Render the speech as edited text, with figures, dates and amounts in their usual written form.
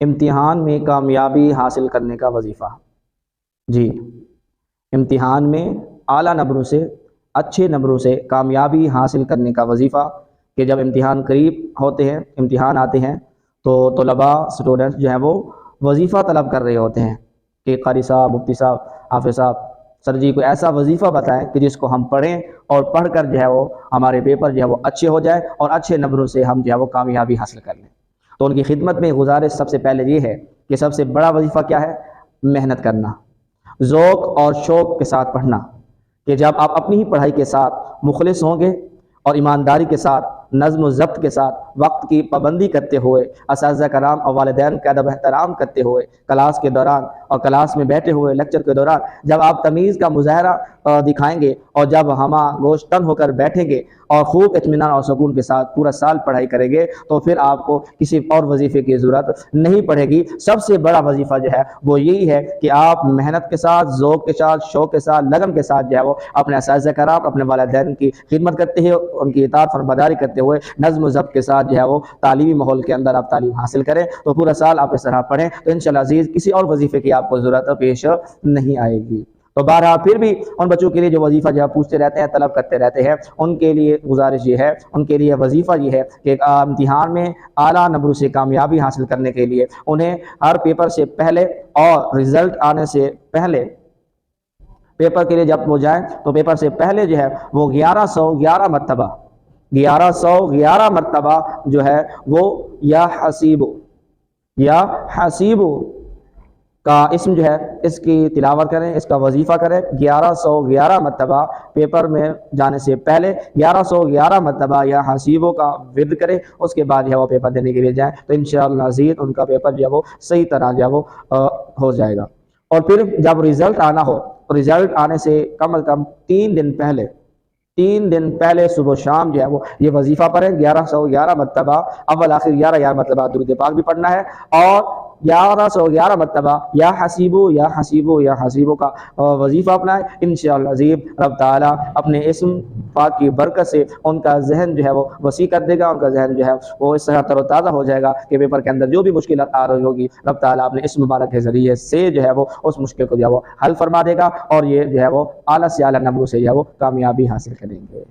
امتحان میں کامیابی حاصل کرنے کا وظیفہ۔ جی، امتحان میں اعلیٰ نمبروں سے، اچھے نمبروں سے کامیابی حاصل کرنے کا وظیفہ کہ جب امتحان قریب ہوتے ہیں، امتحان آتے ہیں تو طلباء، اسٹوڈنٹس جو ہیں وہ وظیفہ طلب کر رہے ہوتے ہیں کہ قاری صاحب، مفتی صاحب، حافظ صاحب، سر جی کوئی ایسا وظیفہ بتائیں کہ جس کو ہم پڑھیں اور پڑھ کر جو ہے وہ ہمارے پیپر جو ہے وہ اچھے ہو جائے اور اچھے نمبروں سے ہم جو ہے وہ کامیابی حاصل کر لیں۔ تو ان کی خدمت میں گزارش سب سے پہلے یہ ہے کہ سب سے بڑا وظیفہ کیا ہے؟ محنت کرنا، ذوق اور شوق کے ساتھ پڑھنا، کہ جب آپ اپنی ہی پڑھائی کے ساتھ مخلص ہوں گے اور ایمانداری کے ساتھ، نظم و ضبط کے ساتھ، وقت کی پابندی کرتے ہوئے، اساتذہ کرام اور والدین کا ادب احترام کرتے ہوئے، کلاس کے دوران اور کلاس میں بیٹھے ہوئے لیکچر کے دوران جب آپ تمیز کا مظاہرہ دکھائیں گے اور جب ہم گوش تن ہو کر بیٹھیں گے اور خوب اطمینان اور سکون کے ساتھ پورا سال پڑھائی کریں گے تو پھر آپ کو کسی اور وظیفے کی ضرورت نہیں پڑے گی۔ سب سے بڑا وظیفہ جو ہے وہ یہی ہے کہ آپ محنت کے ساتھ، ذوق کے ساتھ، شوق کے ساتھ، لگن کے ساتھ جو ہے وہ اپنے اساتذہ کرام، اپنے والدین کی خدمت کرتے ہیں، ان کی اطاعت فرمانبرداری کرتے ہوئے نظم و ضبط کے ساتھ جو ہے وہ تعلیمی ماحول کے اندر آپ تعلیم حاصل کریں تو پورا سال آپ اس طرح پڑھیں تو انشاءاللہ عزیز کسی اور وظیفے کی آپ کو ضرورت پیش نہیں آئے گی۔ تو بہرحال پھر بھی ان بچوں کے لیے جو وظیفہ جو پوچھتے رہتے ہیں، طلب کرتے رہتے ہیں، ان کے لیے گزارش یہ ہے، ان کے لیے وظیفہ یہ ہے کہ امتحان میں اعلیٰ نمبروں سے کامیابی حاصل کرنے کے لیے انہیں ہر پیپر سے پہلے اور رزلٹ آنے سے پہلے، پیپر کے لیے جب وہ جائیں تو پیپر سے پہلے جو ہے وہ 1111 مرتبہ جو ہے وہ یا حسیبو کا اسم جو ہے اس کی تلاوت کریں، اس کا وظیفہ کریں 1111 مرتبہ پیپر میں جانے سے پہلے 1111 مرتبہ یا حسیبوں کا ورد کریں، اس کے بعد جو ہے وہ پیپر دینے کے لیے جائیں تو انشاءاللہ عزیز ان کا پیپر جو ہے وہ صحیح طرح جو ہے وہ ہو جائے گا۔ اور پھر جب رزلٹ آنا ہو، رزلٹ آنے سے کم از کم 3 دن پہلے صبح و شام جو ہے وہ یہ وظیفہ پڑھیں 1111 مرتبہ، اول آخر 11 مرتبہ درود پاک بھی پڑھنا ہے اور 1111 مرتبہ یا حسیبو کا وظیفہ اپنائیں۔ انشاءاللہ عزیز رب تعالیٰ اپنے اسم پاک کی برکت سے ان کا ذہن جو ہے وہ وسیع کر دے گا، ان کا ذہن جو ہے وہ اس طرح تر و تازہ ہو جائے گا کہ پیپر کے اندر جو بھی مشکلات آ رہی ہوگی رب تعالیٰ اپنے اسم مبارک کے ذریعے سے جو ہے وہ اس مشکل کو جو ہے وہ حل فرما دے گا اور یہ جو ہے وہ اعلیٰ سے اعلیٰ نمبروں سے جو ہے وہ کامیابی حاصل کریں گے۔